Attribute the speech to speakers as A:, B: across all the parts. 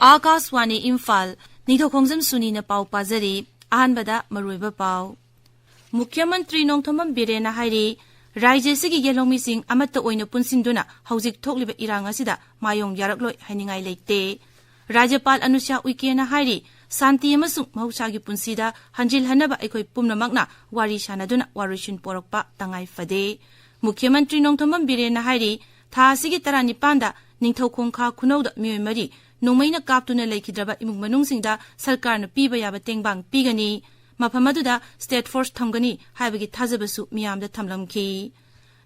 A: Akaswani Imphal, Ningthoukhongjam Suni na pau pazari, ahanbada maruiba pau. Mukhyamantri Ningthoukhongjam Birena hairi, Rajya sigi yelongmi sing amatta oina punsinduna haujik thokliba irang asida mayong yarakloi hainingai leite. Rajapal Anusha Uikena hairi, Santi amasung mahusagi punsida hanjil hanaba aikoi pumnamakna wari shanaduna warishin porokpa tangai fade. Mukhyamantri Ningthoukhongjam Birena hairi, tha sigi tarani panda Ningthoukhongkha khunauda miyoi mari nongmaina kaptuna leikidraba imung manungsingda sarkarna piba yaba tengbang pigani mafamaduda state force thamgani haibagi thajabasu miyamda thamlamki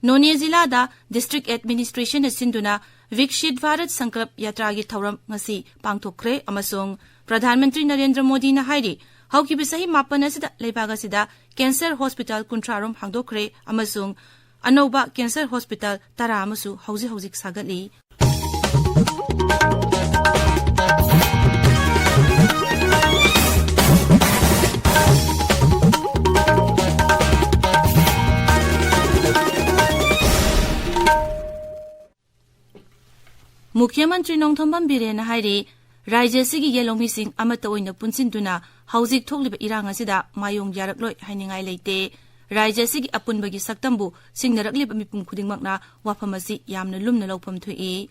A: None Zilada district administration sinduna Vikshit Bharat Sankalp Yatra gi thauram ngasi pangthokre amasung Pradhan Mantri Narendra Modi na hairi haukibi sahi mapan asida leibaga sida cancer hospital kuntrarom hangdokre amasung anoba cancer hospital tara amasu hauzik sagatli Mukhyamantri Ningthoukhongjam Birena hairi Rajya sigi yelongmi sing amata oina punsinduna haujik thokliba irang asida mayong yarakloi hainingai leite Rajya sigi apunbagi saktambu singnarakliba mipum khudingmakna wafamasi yamna lumna lawpham thui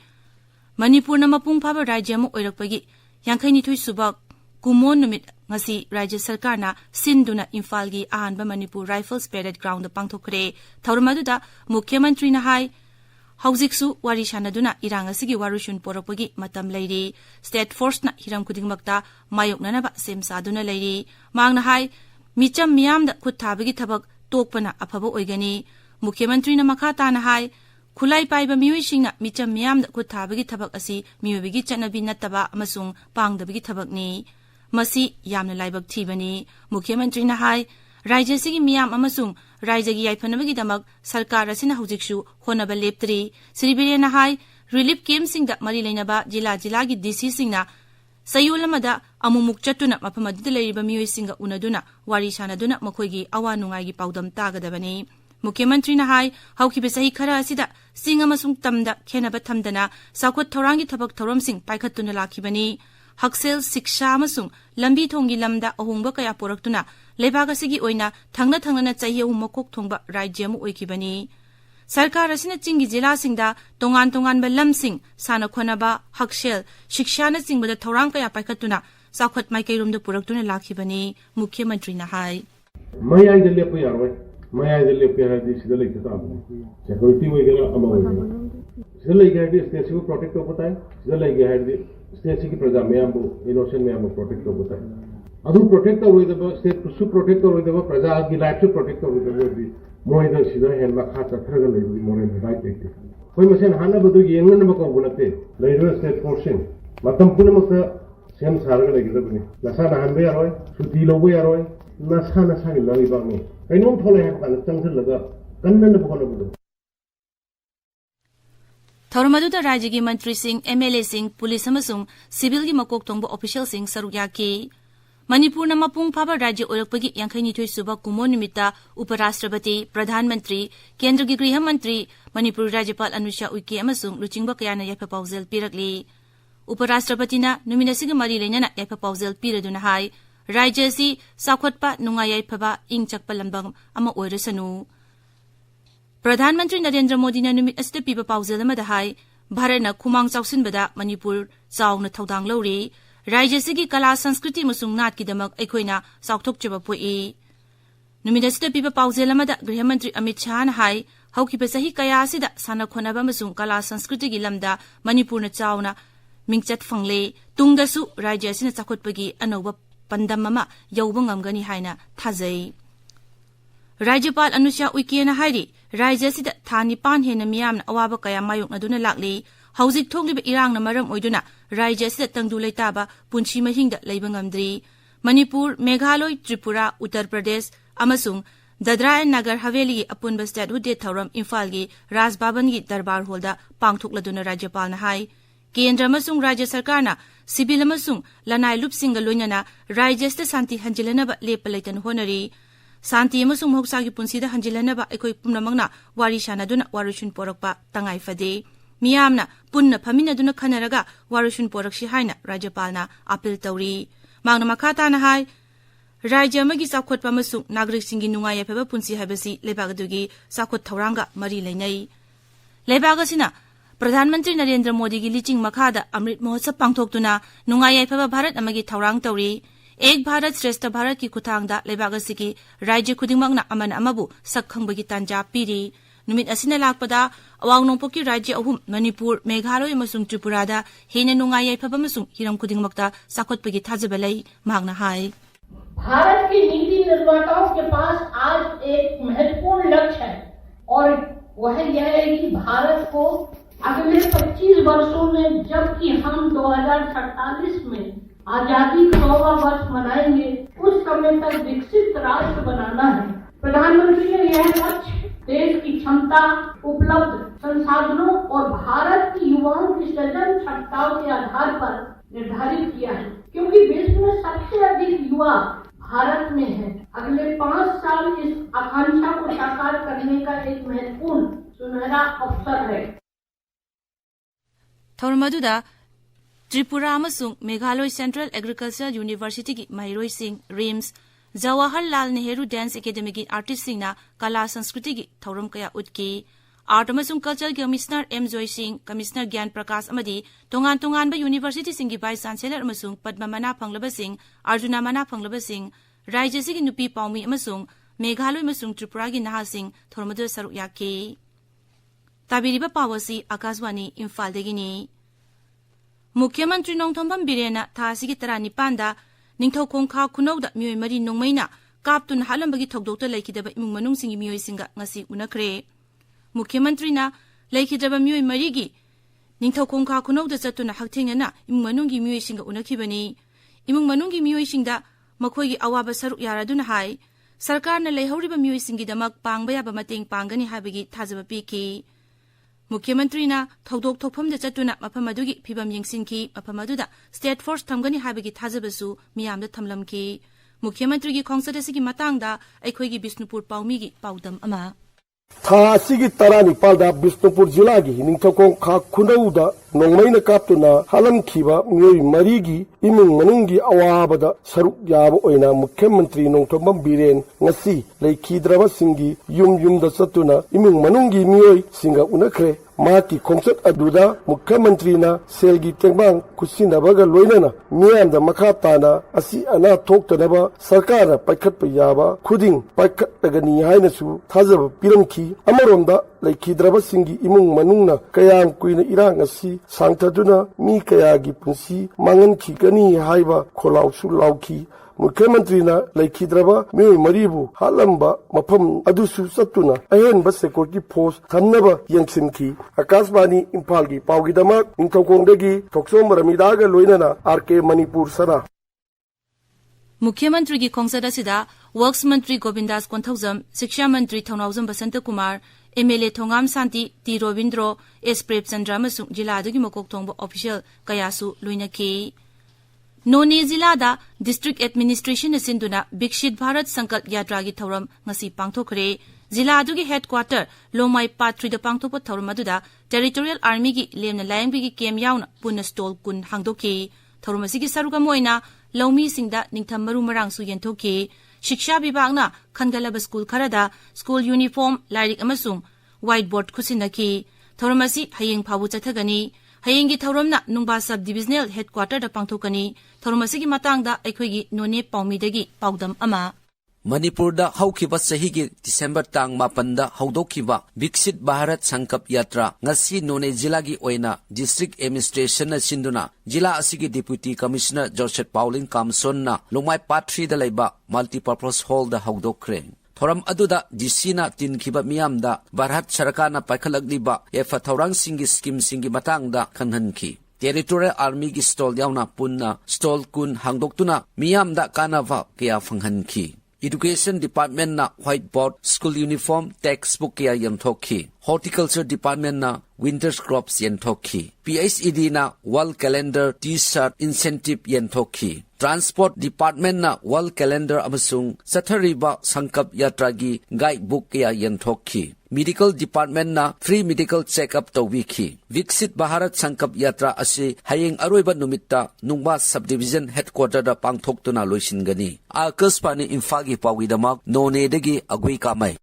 A: Manipur na mapung phaba rajya mo oirakpagi yangkhaini thui subak kumon numit ngasi Rajya Sarkarna sinduna Imphal gi ahanba Manipur Rifles Parade Ground da pangthokre thaurumaduda Mukhyamantri na hai Haujiksu wari shanaduna irang asigi warushun porakpagi matam leiri state force na hiram khudingmakta mayoknanaba semsaduna leiri mangna hai micham miyamda khuthabagi thabak tokpana afaba oigani Mukhyamantri na makha tana hai khulai paiba miyoisingna micham miyamda khuthabagi thabak asi miyobigi chanabi nattaba amasung pangdabagi thabakni masi yamna laibak thibani Mukhyamantri na hai Rajya sigi miyam amasung Rajya gi yaifanabagi damak sarkar asina haujiksu honaba leptri Sri Birena hai relief camp singda mari leinaba jila gi DC singna sayulamada amumuk chatuna mapamadida leiriba miyoi singa unaduna wari shanaduna makhoigi awa nungai gi paudam tagadabani Mukhyamantri na hai haukibe sahi khara asida sing amasung tamda khenaba thamdana sakhot thorangi thabak thorom sing paikhatuna lakhibani Haksel Siksha amasung lambi thongi lamda ahungba kaya poraktuna leibaga sigi oina thangna na chahi makok thongba rajya mu oikibani sarkar asina chingi jila singda tongan ba lamsing sana khonaba haksel shiksha na chingbada thorang kaya paikhatuna sakhot maikairum da puraktuna lakhibani Mukhyamantri na hai
B: mayai de lepo yaroi mayai de lepo yardi sida lekta abni security wagera ama wagera sida lekta hadi state ko protect hota hai sida lekta hadi state ki praja mayambu innocent mayambu protect hota hai adu protect hoidaba state su protect hoidaba praja ki life su protect hoidaba di moida sida hen ma kha chathraga lebi moren right ekte koi masen hana badu yengan ba ko gunate leiro state forcing matam punamakta sem sarga legidabni lasana hanbe yaroi suti lobo yaroi nasana sagi laiba ni kainom thole ha kan changthalaga kannan ba kono
A: Thaurumaduda Rajya gi Mantri Singh, MLA Singh, Police amasung Civil gi makok tongba Official Singh sarukyaki Manipur na mapung phaba Rajya oirakpagi yangkhaini thoi suba kumon nimita Uparashtrapati, Pradhan Mantri, Kendra gi Griha Mantri, Manipur Rajyapal Anusha Uike amasung luchingba kayana yaifa paujel pirakli Uparashtrapati na numinasiga mari leinana yaifa paujel piraduna hai Rajya si sakhotpa nunga yaifaba ingchakpa lambang ama oirasanu Pradhan Mantri Narendra Modi na numit asida piba paujel amada hai Bharat na khumang chausinbada Manipur chauna thodang lori Rajya sigi kala sanskriti musung nat ki damak aikhoina saukthokchaba poi numit asida piba paujel amada Griha Mantri Amit Shah na hai haukiba sahi kaya asida sana khonaba musung kala sanskriti gi lamda Manipur na chauna mingchat phangle tungdasu Rajya sina chakhotpagi anoba pandam ama yauba ngamgani haina thajai Rajyapal Anusha Uike na hairi Rajya sida thani pan hena miyamna awaba kaya mayokna duna lakli haujik thokliba irang na maram oiduna Rajya sida tangdu leitaba punchi mahingda leiba ngamdri Manipur, Meghalaya, Tripura, Uttar Pradesh amasung Dadra and Nagar Haveli apunba state hude thauram Imphal gi Raj Bhavan gi darbar holda pangthokladuna Rajyapal na hai Kendra amasung Rajya Sarkarna Sibil amasung lanai lupsinga loinana Rajya sida santi hanjilanaba lepa leitan honari Santi amasung mahusagi punsida hanjilanaba aikoi pumnamangna wari shanaduna warushun porakpa tangai fade ꯃꯤꯌꯥꯝꯅ ꯄꯨꯟꯅ ꯐꯝꯃꯤꯟꯅꯗꯨꯅ ꯈꯟꯅꯔꯒ ꯋꯥꯔꯣꯏꯁꯤꯟ ꯄꯣꯔꯛꯁꯤ ꯍꯥꯏꯅ ꯔꯥꯖ꯭ꯌꯄꯥꯜꯅ appeal ꯇꯧꯔꯤ ꯃꯍꯥꯛꯅ ꯃꯈꯥ ꯇꯥꯅ ꯍꯥꯏ ꯔꯥꯖ꯭य ꯑꯃꯒꯤ ꯆꯥꯎꯈꯠꯄ ꯑꯃꯁꯨꯡ ꯅꯥꯒꯔꯤꯛꯁꯤꯡꯒꯤ ꯅꯨꯡꯉꯥꯏ ꯌꯥꯏꯐꯕ ꯄꯨꯟꯁꯤ ꯍꯥꯏꯕꯁꯤ ꯂꯩꯕꯥꯛ ꯑꯗꯨꯒꯤ ꯆꯥꯎꯈꯠ ꯊꯧꯔꯥꯡꯒ ꯃꯔꯤ ꯂꯩꯅꯩ ꯂꯩꯕꯥꯛ ꯑꯁꯤꯅ ꯄ꯭ꯔꯙꯥꯟ ꯃꯟꯇ꯭ꯔꯤ ꯅꯔꯦꯟꯗ꯭ꯔ ꯃꯣꯗꯤꯒꯤ ꯂꯤꯆꯤꯡ ꯃꯈꯥꯗ ꯑꯃ꯭ꯔꯤꯠ ꯃꯍꯣꯠꯁꯕ ꯄꯥꯡꯊꯣꯛꯇꯨꯅ ꯅꯨꯡꯉꯥꯏ ꯌꯥꯏꯐꯕ ꯚꯥꯔꯠ ꯑꯃꯒꯤ ꯊꯧꯔꯥꯡ ꯇꯧꯔꯤ एक भारत श्रेष्ठ भारत की खुथांगदा लेबाग असिगी राज्य खुदिंगमकना अमन अमबु सक्खंगबगी तांजा पीरी नुमित असिना लाकपदा अवांग नोंपोकी राज्य अहुम मणिपुर मेघालय अमसुंग त्रिपुरादा हेने नुंगाई याइफब अमसुंग हिरम खुदिंगमकता साखोत्पगी थाजबा लई मांगना हाय
C: भारत की नीति निर्माताओं के पास आज एक महत्वपूर्ण लक्ष्य है और वह यह है कि भारत को अगले 25 वर्षों में जबकि हम 2047 में आजादी का 100वां वर्ष मनाएंगे उस समय तक विकसित राष्ट्र बनाना है प्रधानमंत्री ने यह लक्ष्य देश की क्षमता उपलब्ध संसाधनों और भारत की युवाओं की सृजन क्षमताओं के आधार पर निर्धारित किया है क्योंकि विश्व में सबसे अधिक युवा भारत में है अगले 5 साल इस आकांक्षा को साकार करने का एक महत्वपूर्ण सुनहरा अवसर है
A: थौरमदुदा त्रिपुरा अमसुंग मेघालय सेंट्रल एग्रीकल्चरल यूनिवर्सिटी की महिरोई सिंह RIMS Jawaharlal Nehru dance academy की आर्टिस्ट सिंह कला संस्कृति की थौरम कया उतकी आर्ट अमसुंग कल्चर की commissioner M Joy Singh commissioner Gyan Prakash अमदी तोंगान तोंगान university Singh की वाइस चांसलर अमसुंग पद्म मना फंगलब सिंह अर्जुना मना फंगलब सिंह राज्य की नुपी पाउमी अमसुंग मेघालय अमसुंग त्रिपुरा की नहा सिंह थौरमदु सरुक याकी ताबिरिबा पावसी आकाशवाणी इम्फाल देगिनी मुख्यमंत्री नोंथोंबम बिरेना थासिगी 19 निंगथौखोंखा खुनौदा मियोय मरी नोंमैना कापतुन हालंबगी थौदोक्ता लैखिदबा इमुंग मनुंगसिंगी मियोयसिंगा ngasi उनखरे मुख्यमंत्रीना लैखिदबा मियोय मरीगी निंगथौखोंखा खुनौदा चतुना हक्थेंगना इमुंग मनुंगी मियोयसिंगा उनखिबनी इमुंग मनुंगी मियोयसिंगदा मखोयगी अवाबा सरुक यारादुना हाय सरकारना लैहौरिबा मियोयसिंगीदमक पांगबा याबा mateंग पांगनी हाबगी थाजबा पीखी मुख्यमंत्रीना थौदोक थौफम द चतुना मफम अदुगी फिबम यंगसिनकी मफम अदुदा स्टेट फोर्स थमगनी हाबगी थाजबसु मियामदा थमलमकी मुख्यमंत्री की खोंगसद असिगी मतांगदा अखोयगी बिष्णुपुर पाउमीगी पाउदम अमा
D: था असिगी 19 बिष्णुपुर जिला की निंगथौखोंखा खुनौदा नोंमैना कापतुना हालमखिबा मियोय मरीगी इमुंग मनुंगी अवाबदा सरुक याबा ओइना मुख्यमंत्री नोंथोंबम बिरेन ngasi लैखिद्रबा सिंगी युम युमदा चतुना इमुंग मनुंगी मियोय सिंगा उनखरे माकी खोंगसत अदुदा मुख्यमंत्रीना सेलगी तेंबांग खुसिनबगा लोइनना मियामदा मखा ताना असि अना थोक्तनबा सरकार पाइखतप याबा खुदिंग पाइखतगनी हाइनसु थाजब पिरमखी अमरोंदा लैखिद्रबा सिंगी इमुंग मनुंगना कयांग कुइना इरांग असि सांगथदुना मी कयागी पुंसी मांगनखिगनी हाइबा खोलाउसु लाउखी मुख्यमंत्रीना लैखिद्रबा मियोय मरीबु हालंबा मफम अदुसु सत्तुना अहेनबा सिक्योरिटी फोर्स थमनबा यंगसिनखी आकाशवाणी इम्फाल की पाउगीदमक निंगथौखोंगदगी थोक्सोम रमीदागा लोइनना आरके मणिपुर सना
A: मुख्यमंत्री की खोंगसद असिदा वर्क्स मंत्री गोविंदास कोंथौजम शिक्षा मंत्री थौनाउजम बसंत कुमार एमएलए थोंगाम शांति टी रोविंद्रो एस प्रेमचंद्र अमसुंग जिलादगी मकोक थोंबा ऑफिशियल कयासु लोइनखी नोने जिलादा डिस्ट्रिक्ट एडमिनिस्ट्रेशन सिंधुना विकसित भारत संकल्प यात्रा की थौरम ngasi पांगथोखरे जिला अदुगी हेडक्वार्टर लोमाई पार्ट 3 दा पांगथोपा थौरम अदुदा टेरिटोरियल आर्मी की लेमना लायंगबी केम याउना पुन स्टॉल कुन हांगदोखी थौरम असिगी सरुगा मोइना लौमी सिंगदा निंगथम मरु मरांगसु यंथोखी शिक्षा विभागना खनगलब स्कूल खरदा स्कूल यूनिफॉर्म लाइरिक अमसुंग व्हाइट बोर्ड खुसिनखी थौरम असि हयेंग फाबु चथगनी हयेंगी थौरमना नुंगबा सब डिविजनल हेडक्वार्टर दा पांगथोकनी थौरम असिगी मातांगदा अखोयगी नोने पाउमीदगी पाउदम अमा
E: मणिपुर दा हौखिबा सही की दिसंबर तांग 9 दा हौदोखिबा विकसित भारत संकल्प यात्रा ngasi नोने जिला की ओइना डिस्ट्रिक्ट एडमिनिस्ट्रेशन न सिंधुना जिला असिगी डिप्यूटी कमिश्नर जोसेफ पाउलिंग कामसोन ना लोमाई पार्ट 3 दा लेबा मल्टीपर्पज हॉल दा हौदोखरे थौरम अदुदा डिसीना तिनखिबा मियामदा भारत सरकारना पाइखलगलिबा एफा थौरांग सिंगी स्कीम सिंगी मतंगदा खनहनखी टेरिटोरियल आर्मी की स्टॉल यावना पुन्ना स्टॉल कुन हांगदोक्तुना मियामदा कानावा कया फंगहनखी एजुकेशन डिपार्टमेंट ना white board school uniform text book कया यमथोखी Horticulture Department na winter crops yenthokhi PHED na wall calendar t-shirt incentive yenthokhi Transport Department na wall calendar amasung sathariba sangkap yatra gi guidebook ya yenthokhi Medical Department na free medical check-up tawiki Viksit Bharat Sangkap Yatra asi hayeng aroiba numitta Nungba Subdivision Headquarter da pangthoktuna loisingani Akaspani Imphal gi pawidamak none degi agui kamai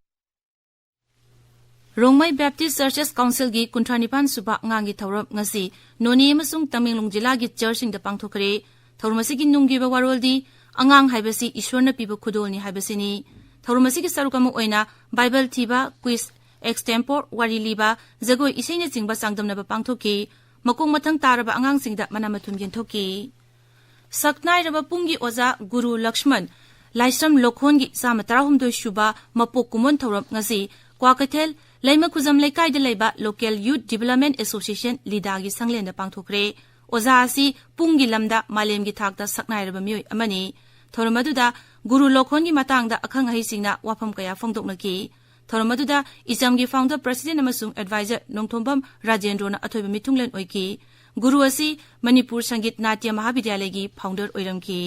A: Rongmai Baptist Churches Council gi kuntranipan suba ngangi thawrap ngasi noni amasung Tamenglong jila gi churching da pangthokre thawrmasi gi nunggi ba waroldi angang haibasi ishwarna piba khudolni haibasini thawrmasi gi sarukam oina Bible thiba quiz extempore wari liba jagoi isaina chingba sangdamna ba pangthoki makong mathang taraba angang singda manamathum yenthoki saknai raba pungi oza Guru Lakshman Laisram Lokhon gi samatarahumdoi shuba mapok kumon thawrap ngasi Kwakathel Laima Khuzam Laikai da Laiba Local Youth Development Association Lida gi sanglen da pangthokre oza asi pungi lamda malem gi thakta saknai raba mioi amani thormaduda Guru Lokhon gi matangda akhang hai singna wafam kaya phongdoknaki thormaduda isam gi founder president amasung advisor Nongthombam Rajendrona athoiba mithunglen oiki Guru asi Manipur Sangit Natya Mahavidyalaya gi founder oiramki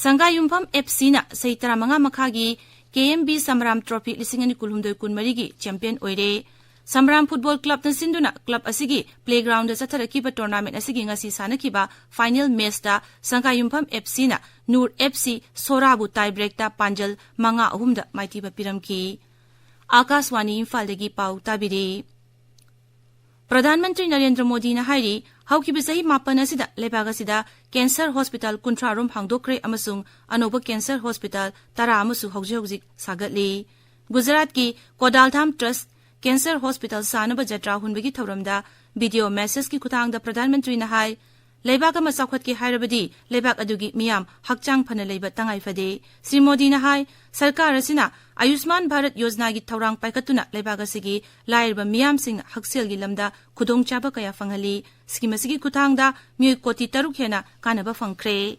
A: Sangha Yumpham FC na Saitara Manga Makhagi KMB Samram Trophy Lisingani Kulhumdoi Kunmari gi champion oire Samram Football Club na sinduna club asigi playground da satharakiba tournament asigi ngasi sanakiba final match da Sangha Yumpham FC na Nur FC Sorabu tiebreak da Panjal Manga ahumda maitiba piramki Akaswani Imphal dagi pau tabiri Pradhan Mantri Narendra Modi na hairi haukiba sahi mapan asida lebaga sida cancer hospital kuntra room hangdokre amasung anoba cancer hospital tara amasu hauji sagatli Gujarat ki Kodaltham Trust Cancer Hospital sanaba jatra hunbagi thawramda video message ki khutangda Pradhan Mantri na hai leibak ama sakhwat ki hairabadi leibak adugi miyam hakchang phana leiba tangai fade Sri Modi na hai sarkar asina Ayushman Bharat Yojana gi thawrang paikatuna leibak asigi lairba miyam sing haksel gi lamda khudong chaba kaya fanghali scheme asigi khutangda miyoi koti taruk hena kanaba phangkhre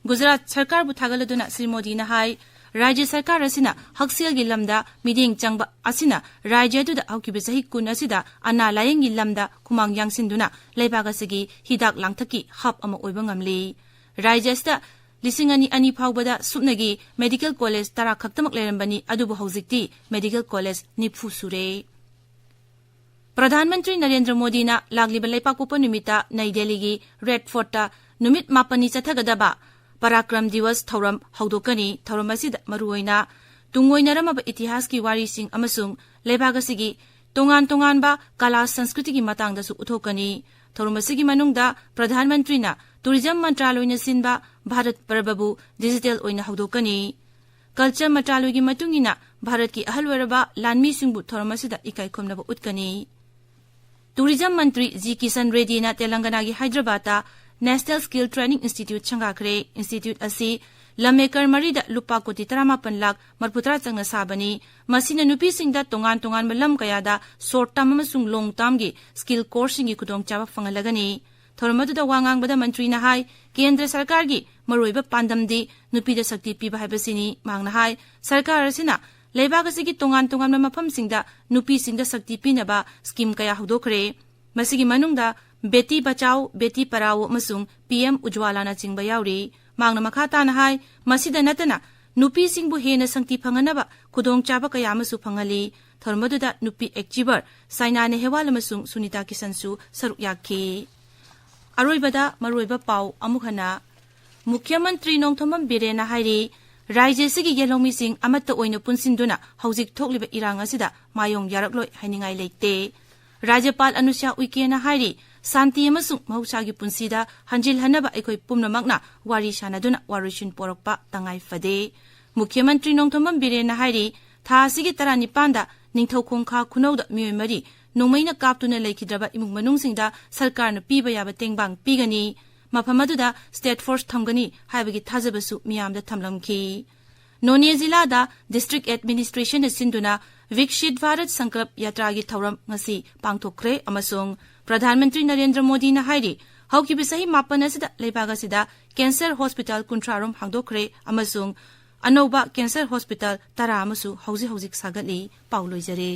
A: Gujarat sarkar bu thagaladuna Sri Modi na hai Rajya Sarkar asina haksel gi lamda miding changba asina rajya du da haukibi sahi kun asida ana layeng gi lamda kumang yangsinduna leibaga sigi hidak langthaki hab ama oiba ngamli rajya sta lisingani ani phawbada supnagi medical college tara khaktamak lerambani adubu haujikti medical college nifu sure Pradhan Mantri Narendra Modi na lagliba leipak popa numita Nai Delhi gi Red Fort ta numit mapani chathagadaba Parakram Divas Thauram Haudokani Thauram asida maruoina tungoinaramaba itihas ki wari sing amasung lebaga sigi tongan ba kala sanskriti ki matangda su uthokani Thauram asigi manungda Pradhan Mantri na Tourism Mantraloina sinba Bharat Parbabu digital oina haudokani Culture Mantraloy gi matungina Bharat ki ahalwaraba lanmi singbu Thauram asida ikai khomnaba utkani Tourism Mantri G Kisan Reddy na Telangana gi Hyderabad ta National Skill Training Institute Changakre Institute asi Lamekar Marida Lupa Koti 18 lakh marputra changna sabani masina nupi singda tongan malam kayada short term amasung long term gi skill course gi kudong chaba fangalagani thormadu da wangang bada mantri na hai kendra sarkar gi maroiba pandamdi nupi da sakti piba haibasini mangna hai sarkar asina leibaga sigi tongan mafam singda nupi singda sakti pinaba scheme kaya hudokre masigi manungda Beti Bachao, Beti Parao masung PM Ujwala na chingba yauri mangna makhata na hai masida natana nupi singbu hena sangti phanganaba khudong chaba kaya masu phangali thormadu da nupi achiever saina ne hewala masung Sunita Kisansu saruk yakhi aroibada maroiba pau amukhana Mukhyamantri Nongthombam Birena hairi Rajya sigi yelongmi sing amatta oina punsinduna haujik thokliba irang asida mayong yarakloi hainingai leite Rajapal Anusha Uikena hairi Santi amasung mahusagi punsida hanjil hanaba aikoi pumnamakna wari sanaduna warishin porokpa tangai fade Mukhyamantri Nongthombam Birena hairi tha asigi 19 da Ningthoukhongjam khunauda miyoi mari nongmaina kaptuna leikidraba imung manungsingda sarkarna piba yaba tengbang pigani mapamaduda state force thamgani haibagi thajabasu miyamda thamlamki None Zilla da district administration sinduna Viksit Bharat Sankalp Yatra gi thauram ngasi pangthokre amasung Pradhan Mantri Narendra Modi na hairi haukibi sahi mapan asida leibaga sida cancer hospital kuntrarom hangdokre amasung anoba cancer hospital tara amasu hauji sagali pauloi jare